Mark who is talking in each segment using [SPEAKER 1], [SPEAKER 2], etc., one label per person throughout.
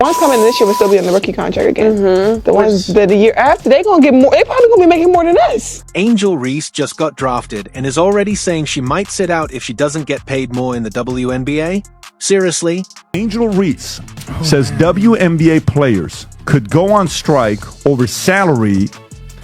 [SPEAKER 1] Ones coming this year will still be on the rookie contract again. The ones that the year after, they gonna get more. They probably gonna be making more than us.
[SPEAKER 2] Angel Reese just got drafted and is already saying she might sit out if she doesn't get paid more in the WNBA? Seriously?
[SPEAKER 3] Angel Reese says WNBA players could go on strike over salary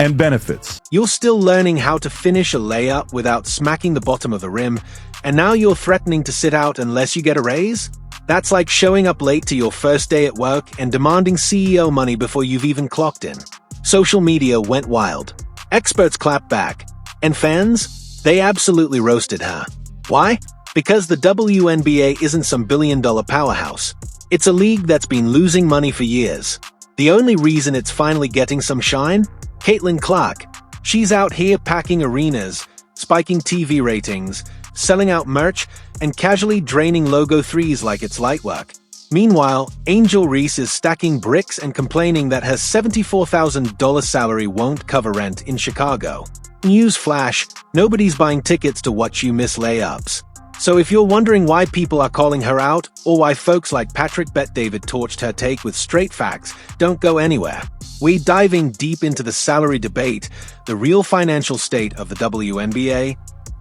[SPEAKER 3] and benefits.
[SPEAKER 2] You're still learning how to finish a layup without smacking the bottom of the rim, and now you're threatening to sit out unless you get a raise? That's like showing up late to your first day at work and demanding CEO money before you've even clocked in. Social media went wild. Experts clapped back. And fans? They absolutely roasted her. Why? Because the WNBA isn't some billion-dollar powerhouse. It's a league that's been losing money for years. The only reason it's finally getting some shine? Caitlin Clark. She's out here packing arenas, spiking TV ratings, selling out merch, and casually draining logo threes like it's light work. Meanwhile, Angel Reese is stacking bricks and complaining that her $74,000 salary won't cover rent in Chicago. Newsflash, nobody's buying tickets to watch you miss layups. So if you're wondering why people are calling her out, or why folks like Patrick Bet-David torched her take with straight facts, don't go anywhere. We're diving deep into the salary debate, the real financial state of the WNBA,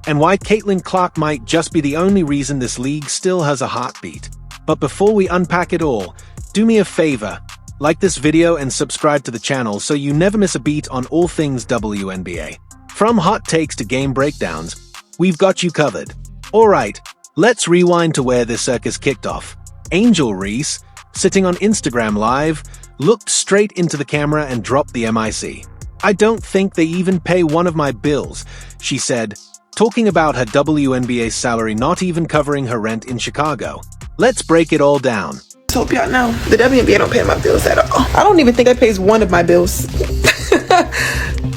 [SPEAKER 2] and why Caitlin Clark might just be the only reason this league still has a heartbeat. But before we unpack it all, do me a favor, like this video and subscribe to the channel so you never miss a beat on all things WNBA. From hot takes to game breakdowns, we've got you covered. Alright, let's rewind to where this circus kicked off. Angel Reese, sitting on Instagram Live, looked straight into the camera and dropped the mic. "I don't think they even pay one of my bills," she said, talking about her WNBA salary not even covering her rent in Chicago. Let's break it all down.
[SPEAKER 1] I hope y'all know, the WNBA don't pay my bills at all. I don't even think that pays one of my bills.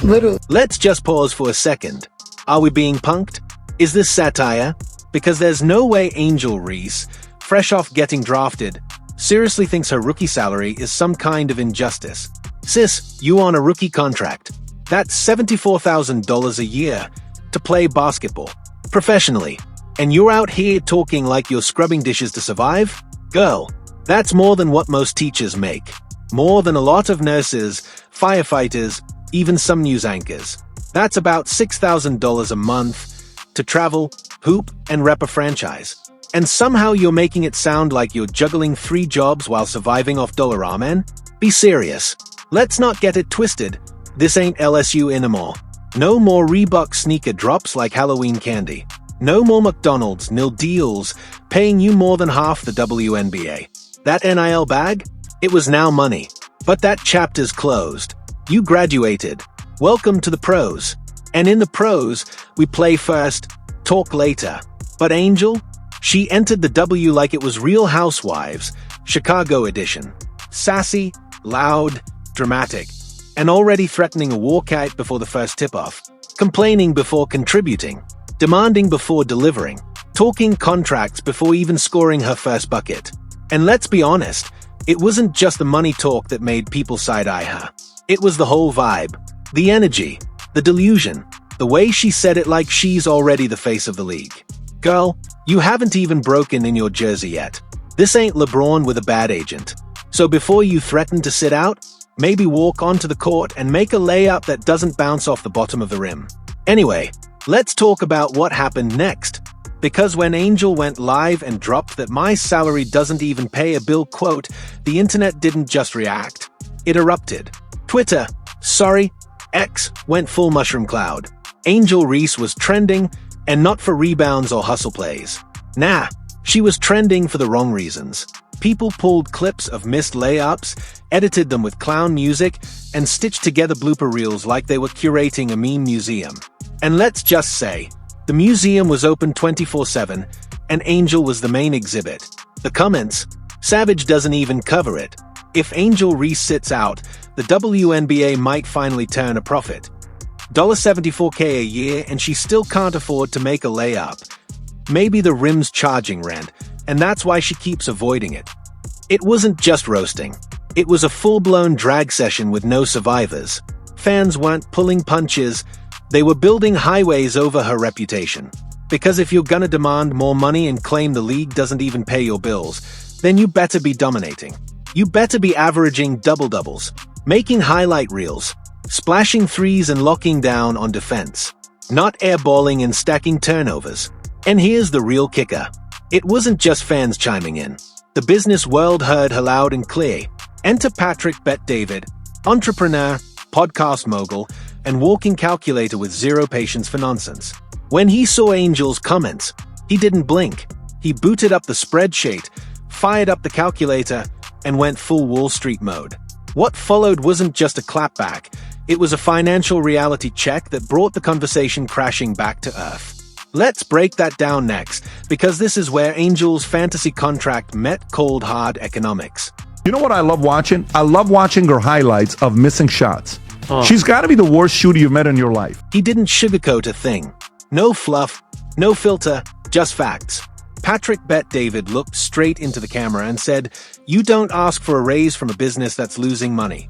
[SPEAKER 1] Literally.
[SPEAKER 2] Let's just pause for a second. Are we being punked? Is this satire? Because there's no way Angel Reese, fresh off getting drafted, seriously thinks her rookie salary is some kind of injustice. Sis, you on a rookie contract. That's $74,000 a year to play basketball professionally. And you're out here talking like you're scrubbing dishes to survive? Girl, that's more than what most teachers make. More than a lot of nurses, firefighters, even some news anchors. That's about $6,000 a month to travel, hoop, and rep a franchise. And somehow you're making it sound like you're juggling 3 jobs while surviving off dollar ramen? Be serious. Let's not get it twisted. This ain't LSU anymore. No more Reebok sneaker drops like Halloween candy. No more McDonald's nil deals paying you more than half the WNBA. That NIL bag? It was now money. But that chapter's closed. You graduated. Welcome to the pros. And in the pros, we play first, talk later. But Angel? She entered the W like it was Real Housewives, Chicago edition. Sassy, loud, dramatic, and already threatening a walkout before the first tip-off. Complaining before contributing. Demanding before delivering. Talking contracts before even scoring her first bucket. And let's be honest, it wasn't just the money talk that made people side-eye her. It was the whole vibe. The energy. The delusion. The way she said it like she's already the face of the league. Girl, you haven't even broken in your jersey yet. This ain't LeBron with a bad agent. So before you threaten to sit out, maybe walk onto the court and make a layup that doesn't bounce off the bottom of the rim. Anyway, let's talk about what happened next. Because when Angel went live and dropped that my salary doesn't even pay a bill quote, the internet didn't just react. It erupted. Twitter, X, went full mushroom cloud. Angel Reese was trending, and not for rebounds or hustle plays. Nah, she was trending for the wrong reasons. People pulled clips of missed layups, edited them with clown music, and stitched together blooper reels like they were curating a meme museum. And let's just say, the museum was open 24/7, and Angel was the main exhibit. The comments, Savage doesn't even cover it. If Angel Reese sits out, the WNBA might finally turn a profit. $74K a year and she still can't afford to make a layup. Maybe the rim's charging rent, and that's why she keeps avoiding it. It wasn't just roasting. It was a full-blown drag session with no survivors. Fans weren't pulling punches, they were building highways over her reputation. Because if you're gonna demand more money and claim the league doesn't even pay your bills, then you better be dominating. You better be averaging double-doubles, making highlight reels, splashing threes and locking down on defense, not airballing and stacking turnovers. And here's the real kicker. It wasn't just fans chiming in. The business world heard her loud and clear. Enter Patrick Bet-David, entrepreneur, podcast mogul, and walking calculator with zero patience for nonsense. When he saw Angel's comments, he didn't blink. He booted up the spreadsheet, fired up the calculator, and went full Wall Street mode. What followed wasn't just a clapback, it was a financial reality check that brought the conversation crashing back to earth. Let's break that down next, because this is where Angel's fantasy contract met cold hard economics.
[SPEAKER 3] You know what I love watching? I love watching her highlights of missing shots. She's got to be the worst shooter you've met in your life.
[SPEAKER 2] He didn't sugarcoat a thing. No fluff, no filter, just facts. Patrick Bet-David looked straight into the camera and said, "You don't ask for a raise from a business that's losing money."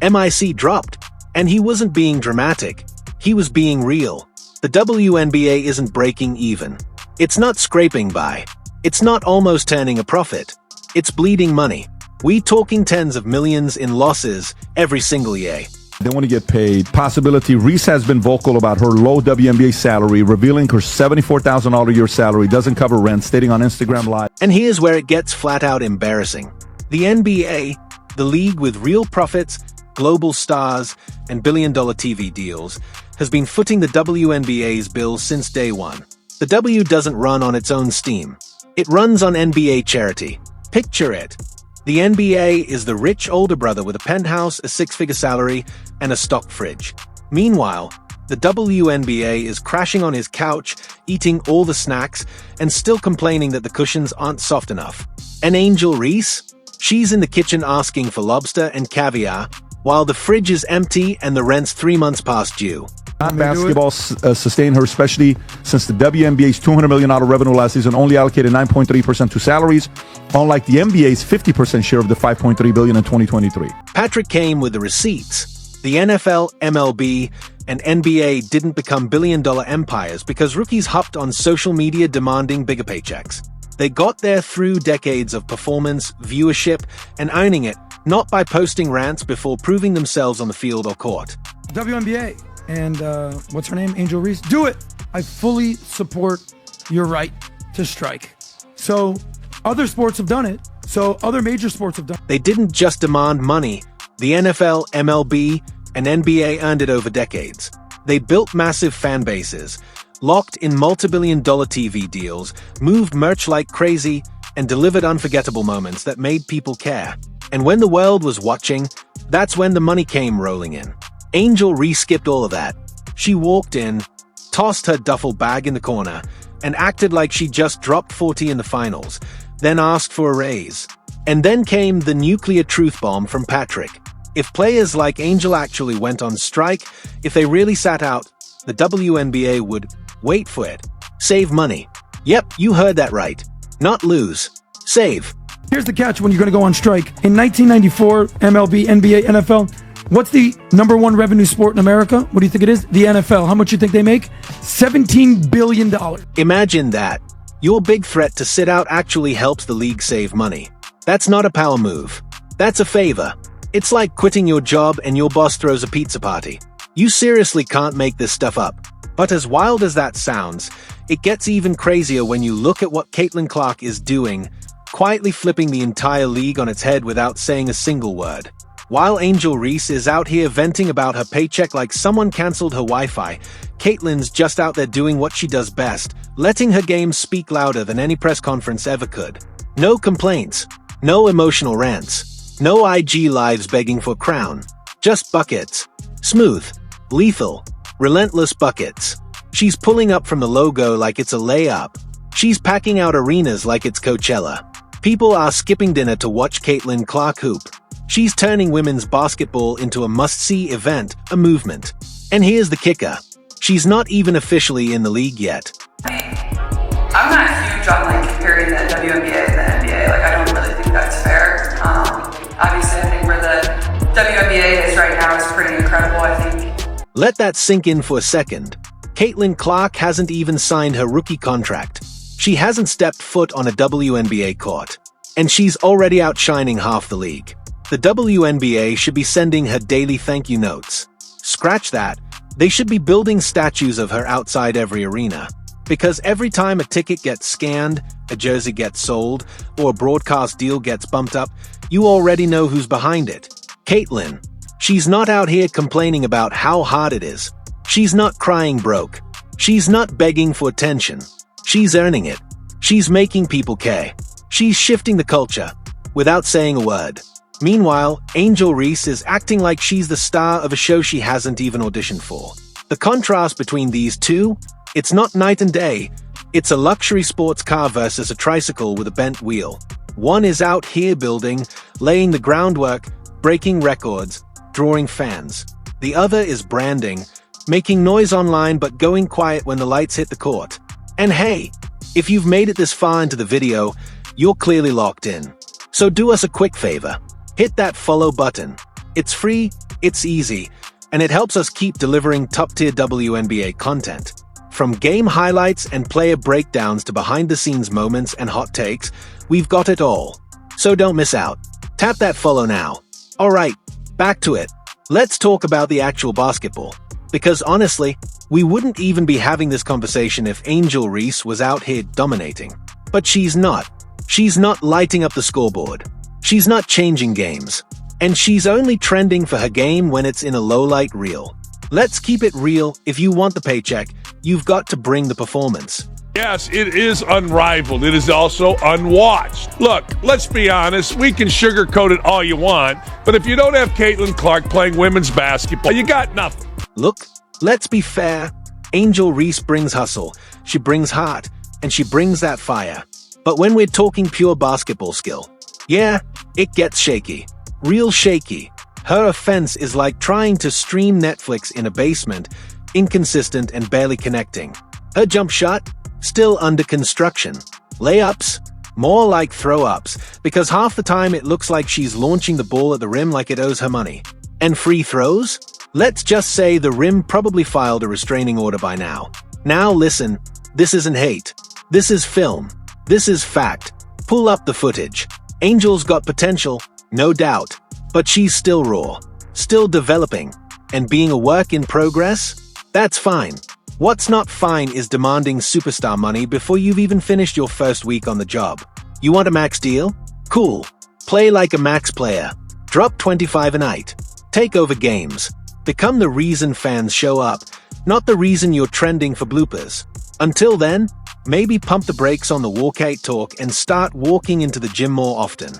[SPEAKER 2] MIC dropped, and he wasn't being dramatic. He was being real. The WNBA isn't breaking even. It's not scraping by. It's not almost turning a profit. It's bleeding money. We talking tens of millions in losses every single year.
[SPEAKER 3] They want to get paid. Possibility. Reese has been vocal about her low WNBA salary, revealing her $74,000 a year salary doesn't cover rent, stating on Instagram Live.
[SPEAKER 2] And here's where it gets flat out embarrassing. The NBA, the league with real profits, global stars, and billion-dollar TV deals, has been footing the WNBA's bill since day one. The W doesn't run on its own steam. It runs on NBA charity. Picture it. The NBA is the rich older brother with a penthouse, a six-figure salary, and a stock fridge. Meanwhile, the WNBA is crashing on his couch, eating all the snacks, and still complaining that the cushions aren't soft enough. And Angel Reese? She's in the kitchen asking for lobster and caviar, while the fridge is empty and the rent's 3 months past due.
[SPEAKER 3] Basketball sustained her, especially since the WNBA's $200 million revenue last season only allocated 9.3% to salaries, unlike the NBA's 50% share of the $5.3 billion in 2023.
[SPEAKER 2] Patrick came with the receipts. The NFL, MLB, and NBA didn't become billion-dollar empires because rookies hopped on social media demanding bigger paychecks. They got there through decades of performance, viewership, and owning it, not by posting rants before proving themselves on the field or court.
[SPEAKER 4] WNBA. And what's her name? Angel Reese. Do it. I fully support your right to strike. So other sports have done it. So other major sports have done it.
[SPEAKER 2] They didn't just demand money. The NFL, MLB, and NBA earned it over decades. They built massive fan bases, locked in multi-billion-dollar TV deals, moved merch like crazy, and delivered unforgettable moments that made people care. And when the world was watching, that's when the money came rolling in. Angel Reese skipped all of that. She walked in, tossed her duffel bag in the corner, and acted like she just dropped 40 in the finals, then asked for a raise. And then came the nuclear truth bomb from Patrick. If players like Angel actually went on strike, if they really sat out, the WNBA would, wait for it, save money. Yep, you heard that right. Not lose. Save.
[SPEAKER 4] Here's the catch when you're going to go on strike. In 1994, MLB, NBA, NFL, what's the number one revenue sport in America? What do you think it is? The NFL. How much do you think they make? $17 billion.
[SPEAKER 2] Imagine that. Your big threat to sit out actually helps the league save money. That's not a power move. That's a favor. It's like quitting your job and your boss throws a pizza party. You seriously can't make this stuff up. But as wild as that sounds, it gets even crazier when you look at what Caitlin Clark is doing, quietly flipping the entire league on its head without saying a single word. While Angel Reese is out here venting about her paycheck like someone canceled her Wi-Fi, Caitlin's just out there doing what she does best, letting her game speak louder than any press conference ever could. No complaints, no emotional rants, no IG lives begging for crown, just buckets. Smooth, lethal, relentless buckets. She's pulling up from the logo like it's a layup. She's packing out arenas like it's Coachella. People are skipping dinner to watch Caitlin Clark hoop. She's turning women's basketball into a must-see event, a movement. And here's the kicker. She's not even officially in the league yet.
[SPEAKER 5] I'm not huge on comparing the WNBA and the NBA. I don't really think that's fair. Obviously, I think where the WNBA is right now is pretty incredible, I think.
[SPEAKER 2] Let that sink in for a second. Caitlin Clark hasn't even signed her rookie contract. She hasn't stepped foot on a WNBA court. And she's already outshining half the league. The WNBA should be sending her daily thank you notes. Scratch that. They should be building statues of her outside every arena. Because every time a ticket gets scanned, a jersey gets sold, or a broadcast deal gets bumped up, you already know who's behind it. Caitlyn. She's not out here complaining about how hard it is. She's not crying broke. She's not begging for attention. She's earning it. She's making people care. She's shifting the culture, without saying a word. Meanwhile, Angel Reese is acting like she's the star of a show she hasn't even auditioned for. The contrast between these two, it's not night and day. It's a luxury sports car versus a tricycle with a bent wheel. One is out here building, laying the groundwork, breaking records, drawing fans. The other is branding, making noise online but going quiet when the lights hit the court. And hey, if you've made it this far into the video, you're clearly locked in. So do us a quick favor. Hit that follow button. It's free, it's easy, and it helps us keep delivering top-tier WNBA content. From game highlights and player breakdowns to behind-the-scenes moments and hot takes, we've got it all. So don't miss out. Tap that follow now. Alright, back to it. Let's talk about the actual basketball. Because honestly, we wouldn't even be having this conversation if Angel Reese was out here dominating. But she's not. She's not lighting up the scoreboard. She's not changing games. And she's only trending for her game when it's in a low-light reel. Let's keep it real. If you want the paycheck, you've got to bring the performance.
[SPEAKER 6] Yes, it is unrivaled. It is also unwatched. Look, let's be honest. We can sugarcoat it all you want, but if you don't have Caitlin Clark playing women's basketball, you got nothing.
[SPEAKER 2] Look, let's be fair. Angel Reese brings hustle, she brings heart, and she brings that fire. But when we're talking pure basketball skill, yeah, it gets shaky. Real shaky. Her offense is like trying to stream Netflix in a basement, inconsistent and barely connecting. Her jump shot? Still under construction. Layups? More like throw-ups, because half the time it looks like she's launching the ball at the rim like it owes her money. And free throws? Let's just say the rim probably filed a restraining order by now. Now listen, this isn't hate. This is film. This is fact. Pull up the footage. Angel's got potential, no doubt, but she's still raw, still developing, and being a work in progress? That's fine. What's not fine is demanding superstar money before you've even finished your first week on the job. You want a max deal? Cool. Play like a max player. Drop 25 a night. Take over games. Become the reason fans show up, not the reason you're trending for bloopers. Until then, maybe pump the brakes on the walkout talk and start walking into the gym more often.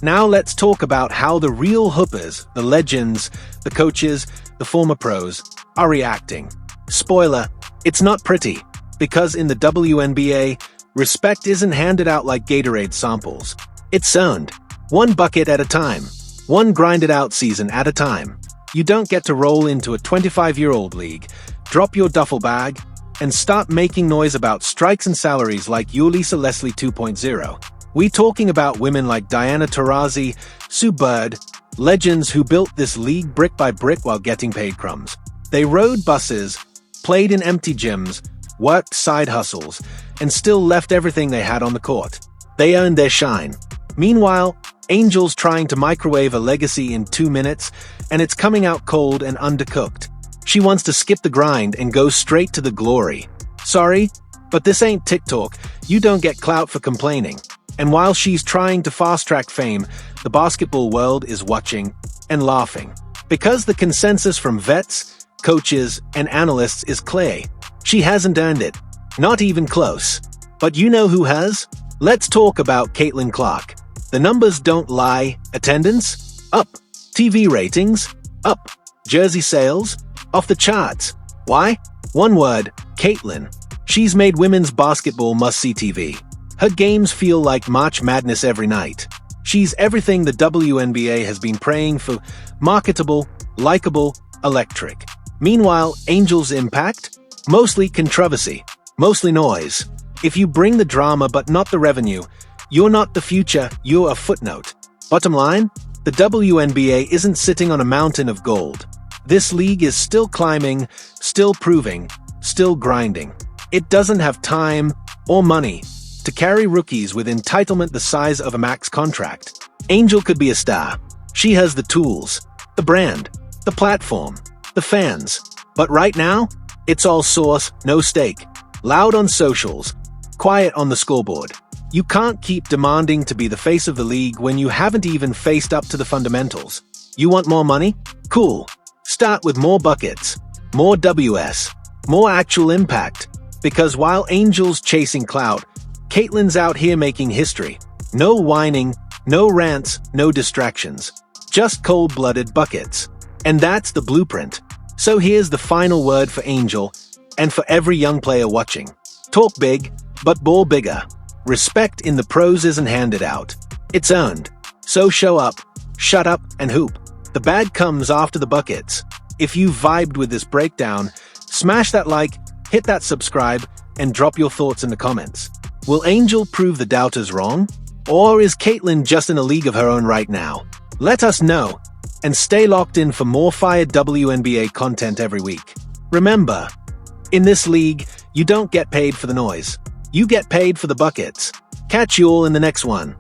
[SPEAKER 2] Now let's talk about how the real hoopers, the legends, the coaches, the former pros, are reacting. Spoiler, it's not pretty, because in the WNBA, respect isn't handed out like Gatorade samples. It's earned, one bucket at a time, one grinded out season at a time. You don't get to roll into a 25-year-old league, drop your duffel bag, and start making noise about strikes and salaries like you're Lisa Leslie 2.0. We talking about women like Diana Taurasi, Sue Bird, legends who built this league brick by brick while getting paid crumbs. They rode buses, played in empty gyms, worked side hustles, and still left everything they had on the court. They earned their shine. Meanwhile, Angel's trying to microwave a legacy in 2 minutes, and it's coming out cold and undercooked. She wants to skip the grind and go straight to the glory. Sorry, but this ain't TikTok. You don't get clout for complaining. And while she's trying to fast-track fame, the basketball world is watching and laughing. Because the consensus from vets, coaches, and analysts is clear. She hasn't earned it. Not even close. But you know who has? Let's talk about Caitlin Clark. The numbers don't lie. Attendance? Up. TV ratings? Up. Jersey sales? Off the charts. Why? One word, Caitlin. She's made women's basketball must-see TV. Her games feel like March Madness every night. She's everything the WNBA has been praying for: marketable, likable, electric. Meanwhile, Angel's impact? Mostly controversy, mostly noise. If you bring the drama but not the revenue, you're not the future, you're a footnote. Bottom line, the WNBA isn't sitting on a mountain of gold. This league is still climbing, still proving, still grinding. It doesn't have time or money to carry rookies with entitlement the size of a max contract. Angel could be a star. She has the tools, the brand, the platform, the fans. But right now, it's all sauce, no steak. Loud on socials, quiet on the scoreboard. You can't keep demanding to be the face of the league when you haven't even faced up to the fundamentals. You want more money? Cool. Start with more buckets, more WS, more actual impact. Because while Angel's chasing clout, Caitlyn's out here making history. No whining, no rants, no distractions. Just cold-blooded buckets. And that's the blueprint. So here's the final word for Angel, and for every young player watching. Talk big, but ball bigger. Respect in the pros isn't handed out. It's earned. So show up, shut up, and hoop. The bag comes after the buckets. If you vibed with this breakdown, smash that like, hit that subscribe, and drop your thoughts in the comments. Will Angel prove the doubters wrong? Or is Caitlyn just in a league of her own right now? Let us know, and stay locked in for more fire WNBA content every week. Remember, in this league, you don't get paid for the noise. You get paid for the buckets. Catch you all in the next one.